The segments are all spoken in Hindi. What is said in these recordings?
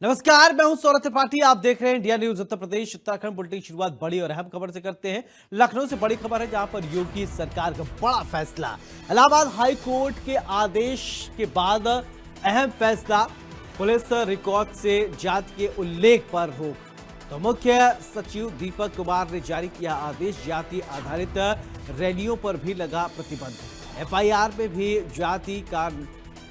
नमस्कार, मैं हूं सौरभ त्रिपाठी। आप देख रहे हैं India news Uttar Pradesh Uttarakhand. Bulletin की शुरुआत बड़ी और अहम खबर से करते हैं। लखनऊ से बड़ी खबर है, जहां पर योगी सरकार का बड़ा फैसला। इलाहाबाद हाई कोर्ट के आदेश के बाद अहम फैसला। पुलिस रिकॉर्ड से जाति के उल्लेख पर रोक। तो मुख्य सचिव दीपक कुमार ने जारी किया आदेश। जाति आधारित रैलियों पर भी लगा प्रतिबंध। एफआईआर में भी जाति का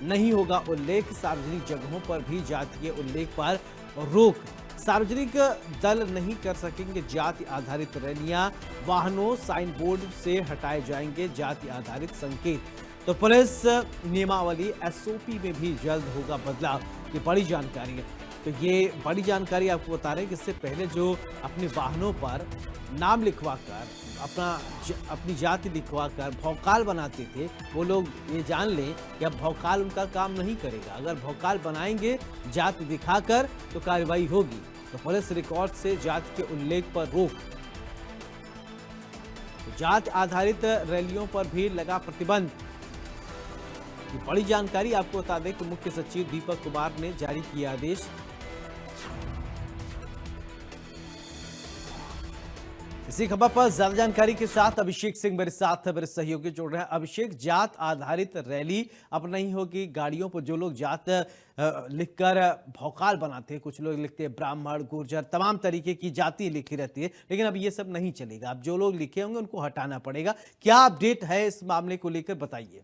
नहीं होगा उल्लेख। सार्वजनिक जगहों पर भी जाति के उल्लेख पर रोक। सार्वजनिक दल नहीं कर सकेंगे जाति आधारित रैलियां। वाहनों साइन बोर्ड से हटाए जाएंगे जाति आधारित संकेत। तो पुलिस नियमावली एसओपी में भी जल्द होगा बदलाव। ये बड़ी जानकारी है। तो ये बड़ी जानकारी आपको बता रहे हैं कि इससे पहले जो अपने वाहनों पर नाम लिखवाकर अपनी जाति लिखवाकर भौकाल बनाते थे, वो लोग ये जान लें कि अब भौकाल उनका काम नहीं करेगा। अगर भौकाल बनाएंगे जाति दिखाकर तो कार्रवाई होगी। तो पुलिस रिकॉर्ड से जाति के उल्लेख पर रोक। तो जाति आधारित रैलियों पर भी लगा प्रतिबंध। ये बड़ी जानकारी आपको बता दें कि मुख्य सचिव दीपक कुमार ने जारी किया आदेश। इसी खबर पर ज्यादा जानकारी के साथ अभिषेक सिंह मेरे साथ मेरे सहयोगी जोड़ रहे हैं। अभिषेक, जात आधारित रैली अब नहीं होगी। गाड़ियों पर जो लोग जात लिखकर भौकाल बनाते हैं, कुछ लोग लिखते हैं ब्राह्मण, गुर्जर, तमाम तरीके की जाति लिखी रहती है, लेकिन अब ये सब नहीं चलेगा। अब जो लोग लिखे होंगे उनको हटाना पड़ेगा। क्या अपडेट है इस मामले को लेकर, बताइए।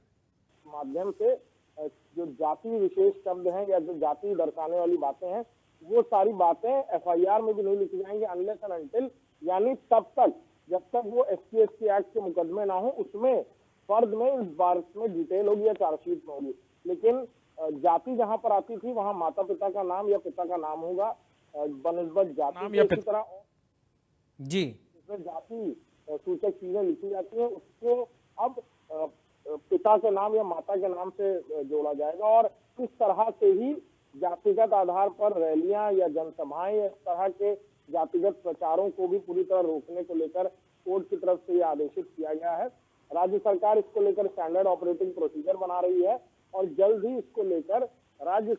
माध्यम से जो जाति विशेष शब्द हैं या जो जाति दर्शाने वाली बातें हैं, वो सारी बातें एफआईआर में भी नहीं लिखी जाएंगी अनलेस एंड अनटिल, यानी तब तक जब तक वो एससी/एसटी एक्ट के मुकदमे ना हो, उसमें फर्द में इस बार में डिटेल होगी या चार्जशीट में होगी। लेकिन जाति जहां पर आती थी वहां माता पिता का नाम या पिता का नाम होगा बनिस्बत जाति। इसी तरह जी जाति सूचक चीजें लिखी जाती है, उसको अब पिता के नाम या माता के नाम से जोड़ा जाएगा। और इस तरह से ही जातिगत आधार पर रैलियां या जनसभाएं या इस तरह के जातिगत प्रचारों को भी पूरी तरह रोकने को लेकर कोर्ट की तरफ से यह आदेशित किया गया है। राज्य सरकार इसको लेकर स्टैंडर्ड ऑपरेटिंग प्रोसीजर बना रही है और जल्द ही इसको लेकर राज्य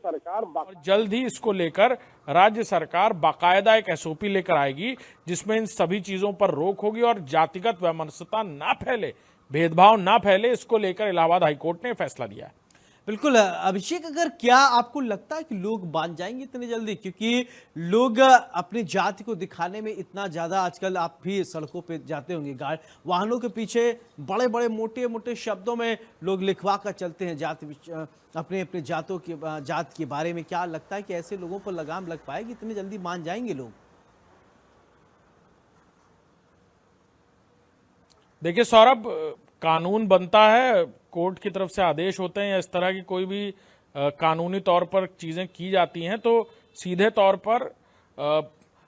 सरकार बाकायदा एक एसओपी लेकर आएगी, जिसमें इन सभी चीजों पर रोक होगी और जातिगत वैमनस्यता ना फैले, भेदभाव ना फैले। इसको लेकर इलाहाबाद हाईकोर्ट ने फैसला दिया है। बिल्कुल अभिषेक, अगर क्या आपको लगता है कि लोग मान जाएंगे इतनी जल्दी? क्योंकि लोग अपनी जाति को दिखाने में इतना ज्यादा, आजकल आप भी सड़कों पे जाते होंगे, वाहनों के पीछे बड़े बड़े मोटे मोटे शब्दों में लोग लिखवा कर चलते हैं अपने अपने जात के बारे में। क्या लगता है कि ऐसे लोगों पर लगाम लग पाएगी? इतनी जल्दी मान जाएंगे लोग? देखिए सौरभ, कानून बनता है, कोर्ट की तरफ से आदेश होते हैं या इस तरह की कोई भी कानूनी तौर पर चीजें की जाती हैं, तो सीधे तौर पर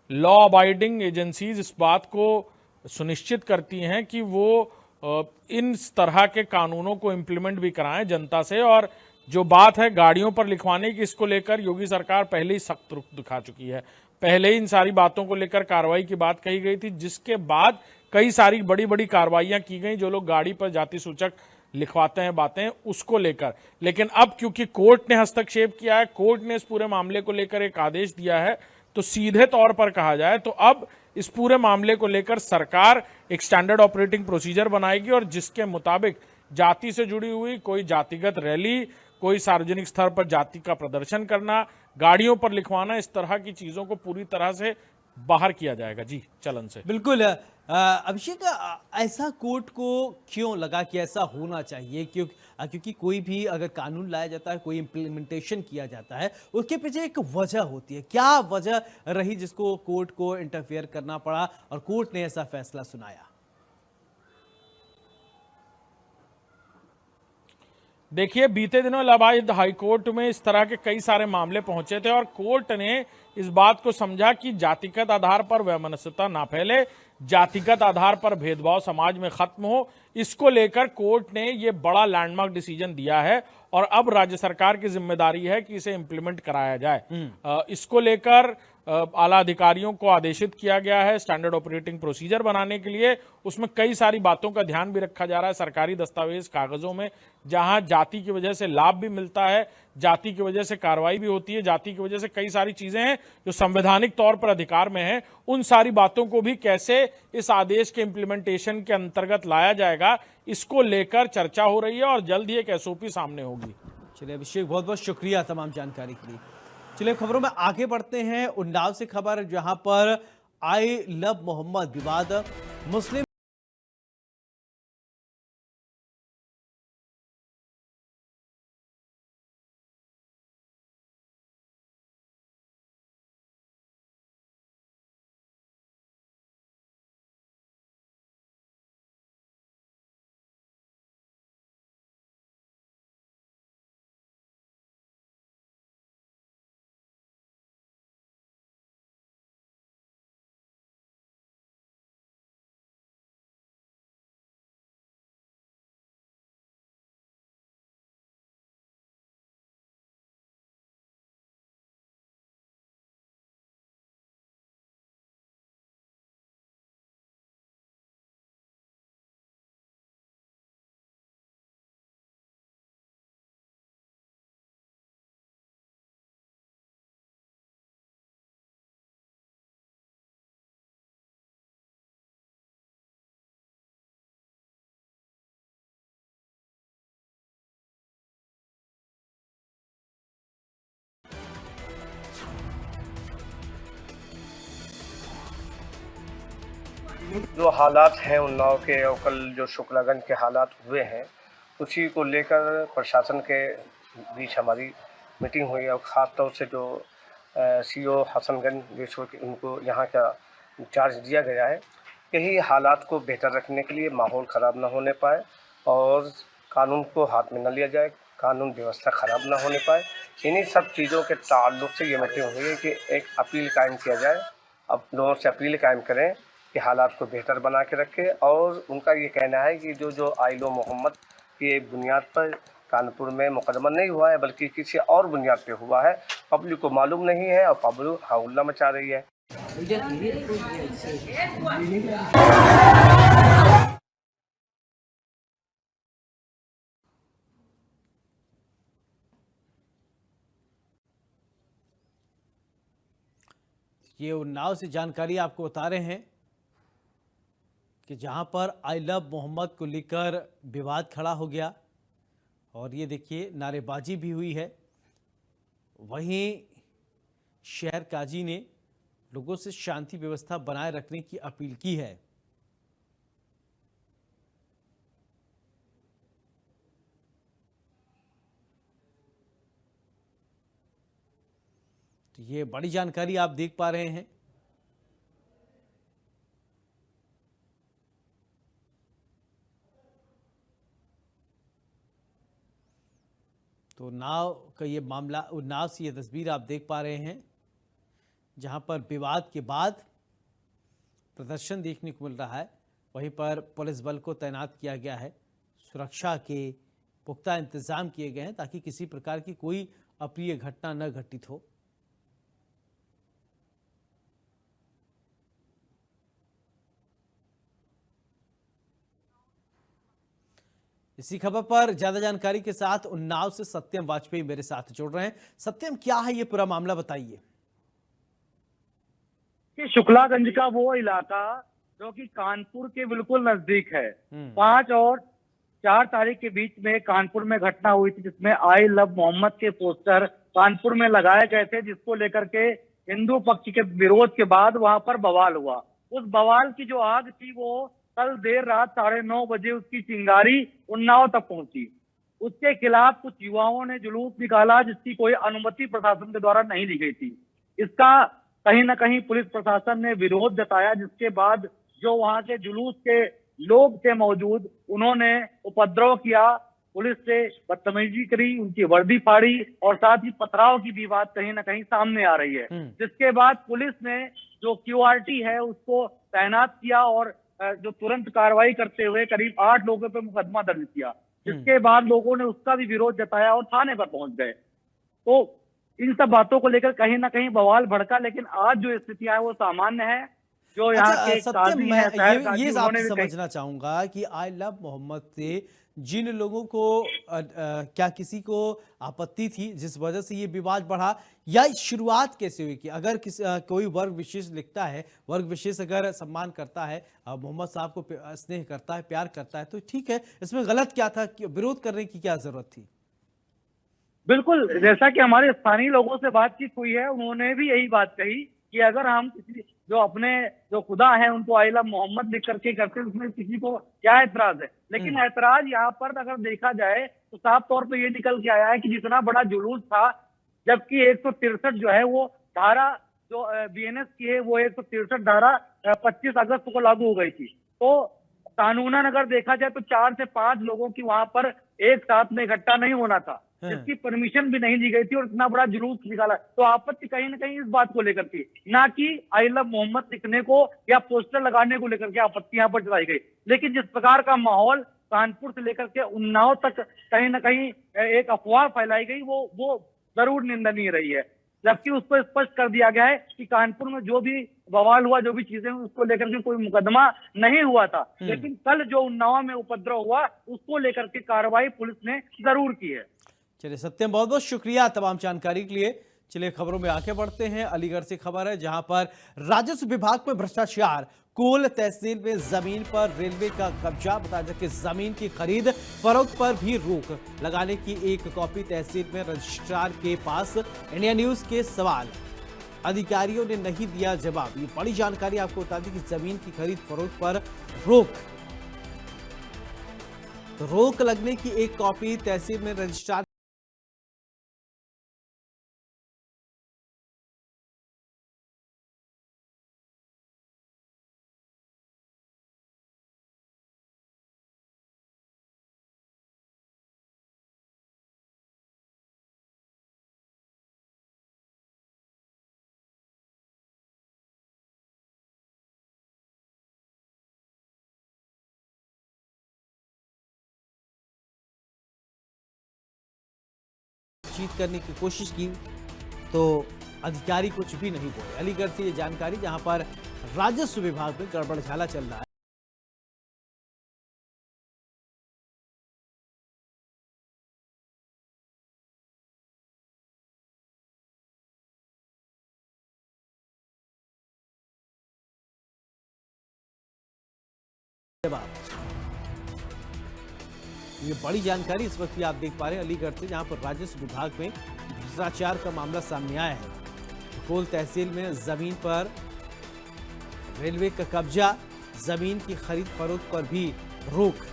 लॉ अबाइडिंग एजेंसीज इस बात को सुनिश्चित करती हैं कि वो इन तरह के कानूनों को इम्प्लीमेंट भी कराएं जनता से। और जो बात है गाड़ियों पर लिखवाने की, इसको लेकर योगी सरकार पहले ही सख्त रुख दिखा चुकी है। पहले ही इन सारी बातों को लेकर कार्रवाई की बात कही गई थी, जिसके बाद कई सारी बड़ी बड़ी कार्रवाइयां की गई। जो लोग गाड़ी पर जाति सूचक लिखवाते हैं बातें, उसको लेकर। लेकिन अब क्योंकि कोर्ट ने हस्तक्षेप किया है, कोर्ट ने इस पूरे मामले को लेकर एक आदेश दिया है, तो सीधे तौर पर कहा जाए तो अब इस पूरे मामले को लेकर सरकार एक स्टैंडर्ड ऑपरेटिंग प्रोसीजर बनाएगी और जिसके मुताबिक जाति से जुड़ी हुई कोई जातिगत रैली, कोई सार्वजनिक स्तर पर जाति का प्रदर्शन करना, गाड़ियों पर लिखवाना, इस तरह की चीजों को पूरी तरह से बाहर किया जाएगा जी चलन से। बिल्कुल अभिषेक, ऐसा कोर्ट को क्यों लगा कि ऐसा होना चाहिए? क्योंकि कोई भी अगर कानून लाया जाता है, कोई इम्प्लीमेंटेशन किया जाता है, उसके पीछे एक वजह होती है। क्या वजह रही जिसको कोर्ट को इंटरफेयर करना पड़ा और कोर्ट ने ऐसा फैसला सुनाया? देखिए, बीते दिनों इलाहाबाद हाईकोर्ट में इस तरह के कई सारे मामले पहुंचे थे और कोर्ट ने इस बात को समझा कि जातिगत आधार पर वैमनस्यता ना फैले, जातिगत आधार पर भेदभाव समाज में खत्म हो। इसको लेकर कोर्ट ने ये बड़ा लैंडमार्क डिसीजन दिया है और अब राज्य सरकार की जिम्मेदारी है कि इसे इंप्लीमेंट कराया जाए। इसको लेकर आला अधिकारियों को आदेशित किया गया है स्टैंडर्ड ऑपरेटिंग प्रोसीजर बनाने के लिए। उसमें कई सारी बातों का ध्यान भी रखा जा रहा है। सरकारी दस्तावेज कागजों में जहां जाति की वजह से लाभ भी मिलता है, जाति की वजह से कार्रवाई भी होती है, जाति की वजह से कई सारी चीजें हैं जो संवैधानिक तौर पर अधिकार में है। उन सारी बातों को भी कैसे इस आदेश के इम्प्लीमेंटेशन के अंतर्गत लाया जाएगा, इसको लेकर चर्चा हो रही है और जल्द ही एक एसओपी सामने होगी। चलिए अभिषेक, बहुत बहुत शुक्रिया तमाम जानकारी के लिए। चलिए खबरों में आगे बढ़ते हैं। उन्नाव से खबर, जहां पर आई लव मोहम्मद विवाद, मुस्लिम जो हालात हैं उन्नाव के और कल जो शुक्लागंज के हालात हुए हैं, उसी को लेकर प्रशासन के बीच हमारी मीटिंग हुई और ख़ास तौर से जो सीओ हसनगंज जो उनको यहाँ का चार्ज दिया गया है, यही हालात को बेहतर रखने के लिए माहौल ख़राब ना होने पाए और कानून को हाथ में न लिया जाए, कानून व्यवस्था ख़राब ना होने पाए। इन्हीं सब चीज़ों के ताल्लुक से ये मीटिंग हुई है कि एक अपील कायम किया जाए। अब लोगों से अपील कायम करें कि हालात को बेहतर बना के रखें। और उनका ये कहना है कि जो आइलो मोहम्मद की बुनियाद पर कानपुर में मुकदमा नहीं हुआ है, बल्कि किसी और बुनियाद पे हुआ है, पब्लिक को मालूम नहीं है और पब्लिक हल्ला मचा रही है। ये उन्नाव से जानकारी आपको बता रहे हैं कि जहां पर आई लव मोहम्मद को लेकर विवाद खड़ा हो गया और ये देखिए नारेबाजी भी हुई है। वहीं शहर काजी ने लोगों से शांति व्यवस्था बनाए रखने की अपील की है। तो ये बड़ी जानकारी आप देख पा रहे हैं। तो उन्नाव का ये मामला, उन्नाव से ये तस्वीर आप देख पा रहे हैं जहां पर विवाद के बाद प्रदर्शन देखने को मिल रहा है। वहीं पर पुलिस बल को तैनात किया गया है, सुरक्षा के पुख्ता इंतजाम किए गए हैं ताकि किसी प्रकार की कोई अप्रिय घटना न घटित हो। इसी खबर पर ज्यादा जानकारी के साथ उन्नाव से सत्यम वाजपेयी मेरे साथ जुड़ रहे हैं। सत्यम, क्या है ये पूरा मामला, बताइए। कि शुक्लागंज का वो इलाका जो कि कानपुर के बिल्कुल नजदीक है। 5 और 4 तारीख के बीच में कानपुर में घटना हुई थी जिसमें आई लव मोहम्मद के पोस्टर कानपुर में लगाए गए थे, जिसको लेकर के हिंदू पक्ष के विरोध के बाद वहां पर बवाल हुआ। उस बवाल की जो आग थी वो कल देर रात 9:30 बजे उसकी चिंगारी उन्नाव तक पहुंची। उसके खिलाफ कुछ युवाओं ने जुलूस निकाला जिसकी कोई अनुमति प्रशासन के द्वारा नहीं ली गई थी। इसका कहीं ना कहीं पुलिस प्रशासन ने विरोध जताया, जिसके बाद जो वहां के जुलूस के लोग थे मौजूद, उन्होंने उपद्रव किया, पुलिस से बदतमीजी करी, उनकी वर्दी फाड़ी और साथ ही पथराव की भी बात कहीं ना कहीं सामने आ रही है। जिसके बाद पुलिस ने जो क्यूआरटी है उसको तैनात किया और जो तुरंत कार्रवाई करते हुए करीब 8 लोगों पे मुकदमा दर्ज किया। जिसके बाद लोगों ने उसका भी विरोध जताया और थाने पर पहुंच गए। तो इन सब बातों को लेकर कहीं ना कहीं बवाल भड़का, लेकिन आज जो स्थितियां है वो सामान्य है। जो यहाँ के सत्यम, काजी मैं हैं, शहर काजी, ये उन्होंने आपसे भी समझना चाहूंगा कि आई लव मोहम्मद से जिन लोगों को क्या किसी को आपत्ति थी जिस वजह से ये विवाद बढ़ा, या शुरुआत कैसे हुई कि अगर कोई वर्ग विशेष लिखता है, वर्ग विशेष अगर सम्मान करता है, मोहम्मद साहब को स्नेह करता है, प्यार करता है, तो ठीक है, इसमें गलत क्या था, विरोध करने की क्या जरूरत थी? बिल्कुल, जैसा कि हमारे स्थानीय लोगों से बातचीत हुई है, उन्होंने भी यही बात कही कि अगर हम किसी जो अपने जो खुदा है उनको आई लव मोहम्मद लिख करके करते हैं, उसमें किसी को क्या ऐतराज है। लेकिन ऐतराज यहाँ पर अगर देखा जाए तो साफ तौर पे ये निकल के आया है कि जितना बड़ा जुलूस था, जबकि 163 जो है वो धारा जो बीएनएस की है वो 163 धारा 25 अगस्त को लागू हो गई थी। तो कानूनन अगर देखा जाए तो 4 से 5 लोगों की वहां पर एक साथ में इकट्ठा नहीं होना था, इसकी परमिशन भी नहीं दी गई थी और इतना बड़ा जुलूस निकाला। तो आपत्ति कहीं ना कहीं इस बात को लेकर थी, ना कि आई लव मोहम्मद लिखने को या पोस्टर लगाने को लेकर के आपत्ति यहाँ पर चलाई गई। लेकिन जिस प्रकार का माहौल कानपुर से लेकर के उन्नाव तक कहीं ना कहीं एक अफवाह फैलाई गई, वो जरूर निंदनीय रही है। जबकि उसको स्पष्ट कर दिया गया है कि कानपुर में जो भी बवाल हुआ, जो भी चीजें उसको लेकर के कोई मुकदमा नहीं हुआ था, लेकिन कल जो उन्नाव में उपद्रव हुआ उसको लेकर के कार्रवाई पुलिस ने जरूर की है। चलिए सत्यम, बहुत बहुत शुक्रिया तमाम जानकारी के लिए। चलिए खबरों में आगे बढ़ते हैं। अलीगढ़ से खबर है जहां पर राजस्व विभाग में भ्रष्टाचार, कोल तहसील में जमीन पर रेलवे का कब्जा, बताया जाए कि जमीन की खरीद फरोख्त पर भी रोक लगाने की एक कॉपी तहसील में रजिस्ट्रार के पास। इंडिया न्यूज के सवाल, अधिकारियों ने नहीं दिया जवाब। ये बड़ी जानकारी आपको बता दी कि जमीन की खरीद फरोख्त पर रोक लगने की एक कॉपी तहसील में रजिस्ट्रार जीत करने की कोशिश की तो अधिकारी कुछ भी नहीं बोले। अलीगढ़ से ये जानकारी जहां पर राजस्व विभाग में गड़बड़झाला चल रहा है। ये बड़ी जानकारी इस वक्त आप देख पा रहे हैं अलीगढ़ से, जहां पर राजस्व विभाग में भ्रष्टाचार का मामला सामने आया है। कोल तहसील में जमीन पर रेलवे का कब्जा, जमीन की खरीद फरोख्त पर भी रोक।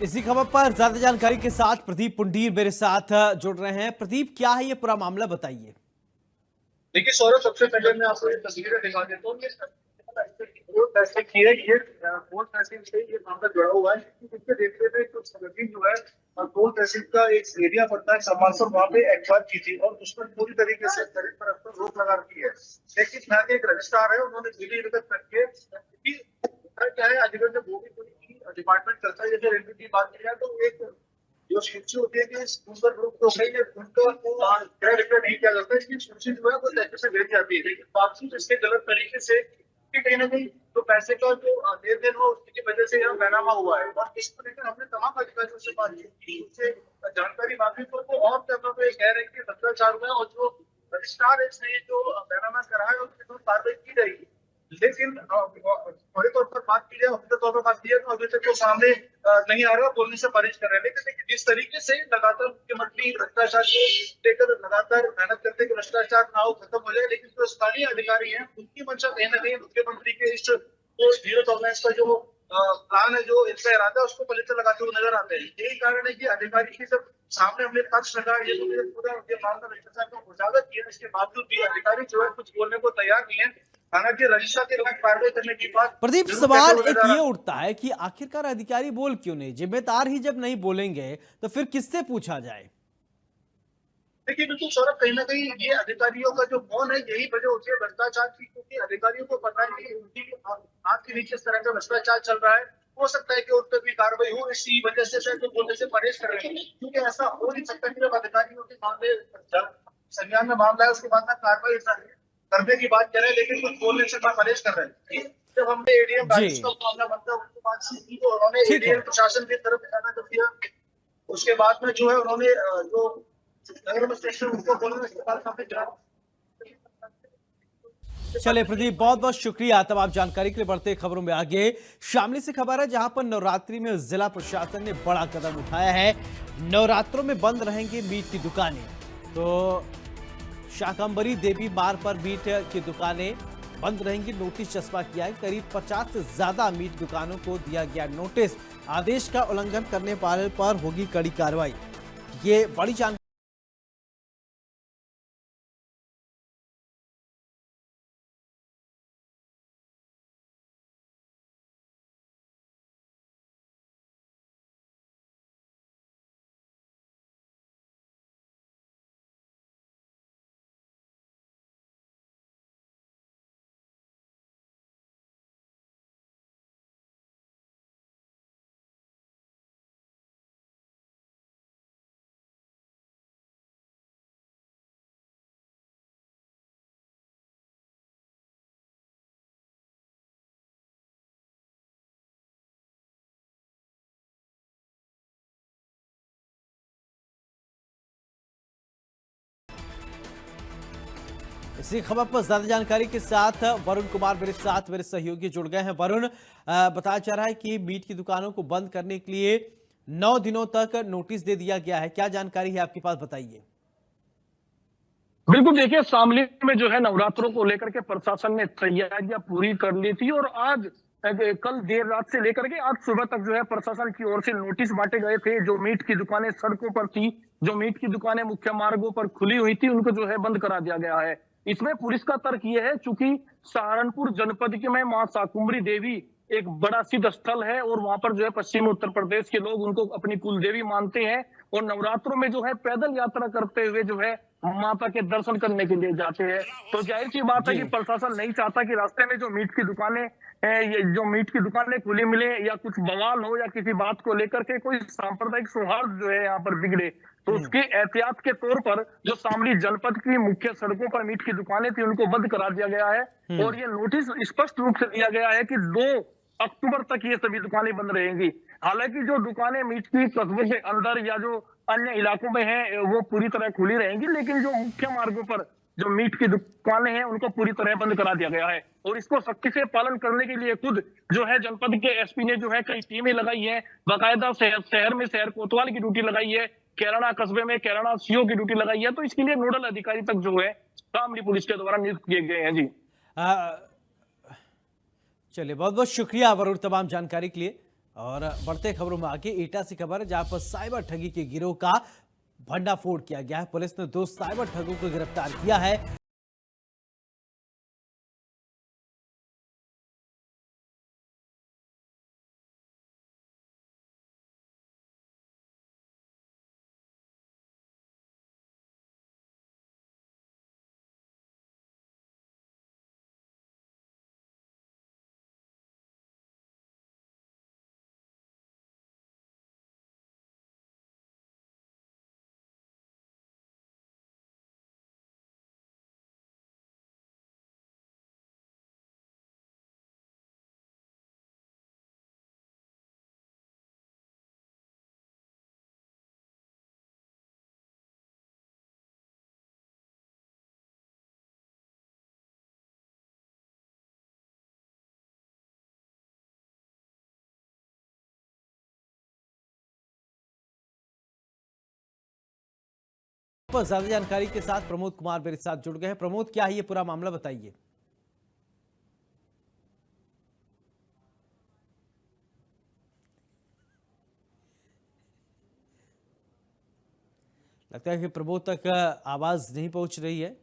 इसी खबर पर ज्यादा जानकारी के साथ प्रदीप पुंडीर मेरे साथ जुड़ रहे हैं। प्रदीप, क्या है ये पूरा मामला, बताइए। देखिए सौरभ, सबसे पहले मैं आपको ये तस्वीरें दिखा देता हूँ। कोल तहसील से ये मामला जुड़ा हुआ है। इसके देखते हुए कुछ जमीन जो है कोल तहसील का एक एरिया पड़ता है समानसर, वहाँ पे एक्वायर की थी और उस पर पूरी तरीके से खरीद फरोख्त पर रोक लगा रखी है। लेकिन यहाँ के एक रजिस्ट्रार है, उन्होंने विधि करके क्या है, अलीगढ़ में वो भी कोई डिपार्टमेंट करता है। जैसे रेलवे की बात की जाए तो एक जो सूची होती है कि उन पर रोक तो है, उनका क्रय विक्रय नहीं किया जाता है, इसकी सूची जो है वो तहसील से भेज जाती है। लेकिन बावजूद इसके गलत तरीके से कहीं ना कहीं तो पैसे का जो लेन देन हो उसकी वजह से यहाँ बैनामा हुआ है। और इसको लेकर हमने तमाम अधिकारियों से बात की, उनसे जानकारी मांगी तो वो और जगह पे कह रहे हैं कि भ्रष्टाचार हुआ है और जो रजिस्ट्रार है इसने जो बैनामा करा है उसके ऊपर कार्रवाई की जाएगी। लेकिन थोड़े तौर पर बात की जाए, हफ्ते तौर पर बात की जाए तो अभी तक तो सामने नहीं आ रहा, बोलने से परहेज कर रहे हैं। लेकिन जिस तरीके से लगातार मुख्यमंत्री भ्रष्टाचार को लेकर लगातार मेहनत करते कि भ्रष्टाचार ना हो, खत्म हो जाए, लेकिन जो स्थानीय अधिकारी हैं उनकी मंशा कहीं ना कहीं मुख्यमंत्री के इस जीरो टॉलरेंस का जो प्लान है, जो इनका इरादा है, उसको पलीते लगाते हुए नजर आते हैं। यही कारण है कि अधिकारी की जब सामने हमने पक्ष लगा, ये पूरा ये मामला भ्रष्टाचार का उजागर किया, इसके बावजूद भी अधिकारी जो है कुछ बोलने को तैयार नहीं है। हालांकि रजिस्ट्रार के खिलाफ कार्रवाई करने के बाद प्रदीप, जरूर सवाल कहते हुए एक नजर ये आ- उठता है कि आखिरकार अधिकारी बोल क्यों नहीं? जिम्मेदार ही जब नहीं बोलेंगे तो फिर किससे पूछा जाए? देखिए बिल्कुल सौरभ, कहीं ना कहीं ये अधिकारियों का जो मौन है, यही वजह होती है भ्रष्टाचार की, क्योंकि अधिकारियों को पता है कि उनकी हाथ के नीचे इस तरह का भ्रष्टाचार चल रहा है। हो सकता है कि उन पर भी कार्रवाई हो, इसी वजह से शायद वो बोलने से परहेज कर रहे हैं, क्योंकि ऐसा हो नहीं सकता कि जब अधिकारियों के मामले संज्ञान में मामला है, उसके बाद में कार्रवाई करने की बात करें, लेकिन कुछ बोलने से परहेज कर रहे हैं। जब हमने एडीएम जी, राजेश का मामला बनता है, उसके बाद से तो उन्होंने ठीक है। एडीएम प्रशासन की तरफ ध्यान कर दिया। उसके बाद में जो है उन्होंने जो नगर स्टेशन उनको बोला, इसके बाद काफी चले प्रदीप, बहुत बहुत शुक्रिया तमाम जानकारी के लिए। बढ़ते खबरों में आगे, शामली से खबर है जहां पर नवरात्रि में जिला प्रशासन ने बड़ा कदम उठाया है। नवरात्रों में बंद रहेंगी मीट की दुकानें। तो शाकंभरी देवी मार्ग पर मीट की दुकानें बंद रहेंगी, नोटिस चस्पा किया है। करीब 50 से ज्यादा मीट दुकानों को दिया गया नोटिस। आदेश का उल्लंघन करने वाले पर होगी कड़ी कार्रवाई। ये बड़ी जानकारी। इसी खबर पर ज्यादा जानकारी के साथ वरुण कुमार मेरे साथ, मेरे सहयोगी जुड़ गए हैं। वरुण, बताया जा रहा है कि मीट की दुकानों को बंद करने के लिए 9 दिनों तक नोटिस दे दिया गया है। क्या जानकारी है आपके पास, बताइए। बिल्कुल, देखिए शामली में जो है नवरात्रों को लेकर के प्रशासन ने तैयारियां पूरी कर ली थी, और आज कल देर रात से लेकर के आज सुबह तक जो है प्रशासन की ओर से नोटिस बांटे गए थे। जो मीट की दुकानें सड़कों पर थी, जो मीट की दुकानें मुख्य मार्गों पर खुली हुई थी, उनको जो है बंद करा दिया गया है। इसमें पुलिस का तर्क यह है, चूंकि सहारनपुर जनपद के में मां शाकुंभरी देवी एक बड़ा सिद्ध स्थल है, और वहां पर जो है पश्चिमी उत्तर प्रदेश के लोग उनको अपनी कुल देवी मानते हैं, और नवरात्रों में जो है पैदल यात्रा करते हुए जो है माता के दर्शन करने के लिए जाते हैं। तो जाहिर सी बात है कि प्रशासन नहीं चाहता कि रास्ते में जो मीट की दुकानें ये जो मीट की दुकानें खुली मिले, या कुछ बवाल हो, या किसी बात को लेकर के कोई सांप्रदायिक सौहार्द जो है यहाँ पर बिगड़े। तो उसके एहतियात के तौर पर जो शामली जनपद की मुख्य सड़कों पर मीट की दुकानें थी, उनको बंद करा दिया गया है। और ये नोटिस स्पष्ट रूप से दिया गया है कि 2 अक्टूबर तक ये सभी दुकानें बंद रहेंगी। हालांकि जो दुकानें मीट की कस्बे के अंदर या जो अन्य इलाकों में हैं, वो पूरी तरह खुली रहेंगी, लेकिन जो मुख्य मार्गों पर जो मीट की दुकानें हैं, उनको पूरी तरह बंद करा दिया गया है। और इसको सख्ती से पालन करने के लिए खुद जो है जनपद के एसपी ने जो है कई टीमें लगाई है, बाकायदा शहर में शहर कोतवाल की ड्यूटी लगाई है, कैराना कस्बे में कैराना सीओ की ड्यूटी लगाई है। तो इसके लिए नोडल अधिकारी तक जो है शामली पुलिस के द्वारा नियुक्त किए गए हैं। जी चलिए, बहुत बहुत शुक्रिया वरुण तमाम जानकारी के लिए। और बढ़ते खबरों में आगे, एटा से खबर है जहां पर साइबर ठगी के गिरोह का भंडाफोड़ किया गया है। पुलिस ने 2 साइबर ठगों को गिरफ्तार किया है। पर ज्यादा जानकारी के साथ प्रमोद कुमार मेरे साथ जुड़ गए हैं। प्रमोद, क्या है ये पूरा मामला, बताइए। लगता है कि प्रमोद तक आवाज नहीं पहुंच रही है।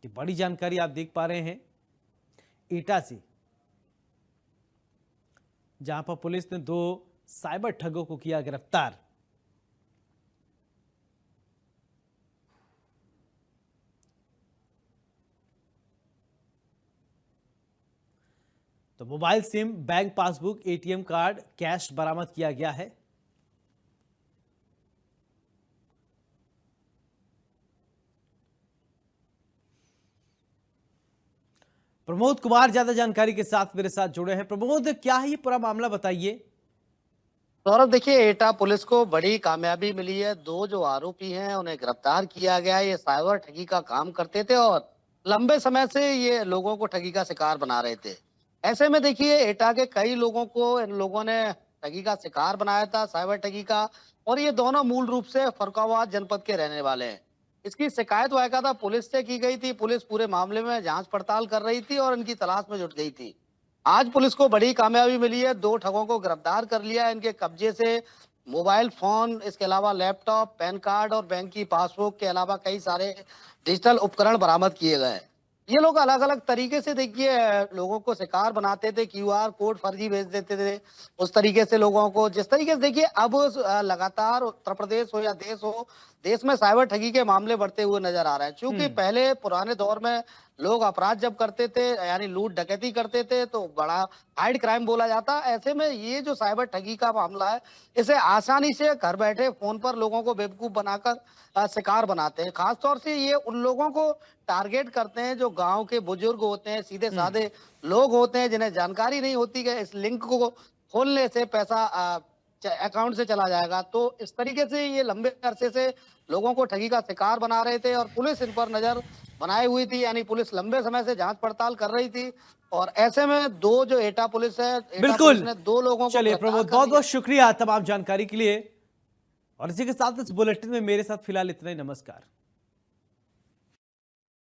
कि बड़ी जानकारी आप देख पा रहे हैं एटा से, जहां पर पुलिस ने 2 साइबर ठगों को किया गिरफ्तार। तो mobile SIM, bank passbook, ATM card, cash बरामद किया गया है। प्रमोद कुमार ज्यादा जानकारी के साथ मेरे साथ जुड़े हैं। प्रमोद, क्या है ये पूरा मामला, बताइए। सौरभ, देखिए, एटा पुलिस को बड़ी कामयाबी मिली है। 2 जो आरोपी हैं उन्हें गिरफ्तार किया गया है। ये साइबर ठगी का काम करते थे और लंबे समय से ये लोगों को ठगी का शिकार बना रहे थे। ऐसे में देखिए, एटा के कई लोगों को इन लोगों ने ठगी का शिकार बनाया था, साइबर ठगी का। और ये दोनों मूल रूप से फर्रुखाबाद जनपद के रहने वाले हैं। इसकी शिकायत वायकाता पुलिस से की गई थी। पुलिस पूरे मामले में जांच पड़ताल कर रही थी और इनकी तलाश में जुट गई थी। आज पुलिस को बड़ी कामयाबी मिली है। 2 ठगों को गिरफ्तार कर लिया है। इनके कब्जे से मोबाइल फोन, इसके अलावा लैपटॉप, पैन कार्ड और बैंक की पासबुक के अलावा कई सारे डिजिटल उपकरण बरामद किए गए हैं। ये लोग अलग अलग तरीके से, देखिए, लोगों को शिकार बनाते थे। क्यूआर कोड फर्जी भेज देते थे उस तरीके से लोगों को। जिस तरीके से, देखिए, अब लगातार उत्तर प्रदेश हो या देश हो, देश में साइबर ठगी के मामले बढ़ते हुए नजर आ रहे हैं। क्योंकि पहले पुराने दौर में लोग अपराध जब करते थे, यानी लूट डकैती करते थे, तो बड़ा हाइड क्राइम बोला जाता। ऐसे में ये जो साइबर ठगी का मामला है, इसे आसानी से घर बैठे फोन पर लोगों को बेवकूफ बनाकर शिकार बनाते हैं। खासतौर से ये उन लोगों को टारगेट करते हैं जो गांव के बुजुर्ग होते हैं, सीधे साधे लोग होते हैं, जिन्हें जानकारी नहीं होती कि इस लिंक को खोलने से पैसा अकाउंट से चला जाएगा। तो इस तरीके से ये लंबे अरसे से लोगों को ठगी का शिकार बना रहे थे और पुलिस इन पर नजर बनाई हुई थी। यानी पुलिस लंबे समय से जांच पड़ताल कर रही थी। और ऐसे में 2 जो एटा पुलिस है, बिल्कुल, ने 2 लोगों को चलिए प्रमोद, बहुत बहुत शुक्रिया तमाम जानकारी के लिए। और इसी के साथ इस बुलेटिन में मेरे साथ फिलहाल इतना ही। नमस्कार।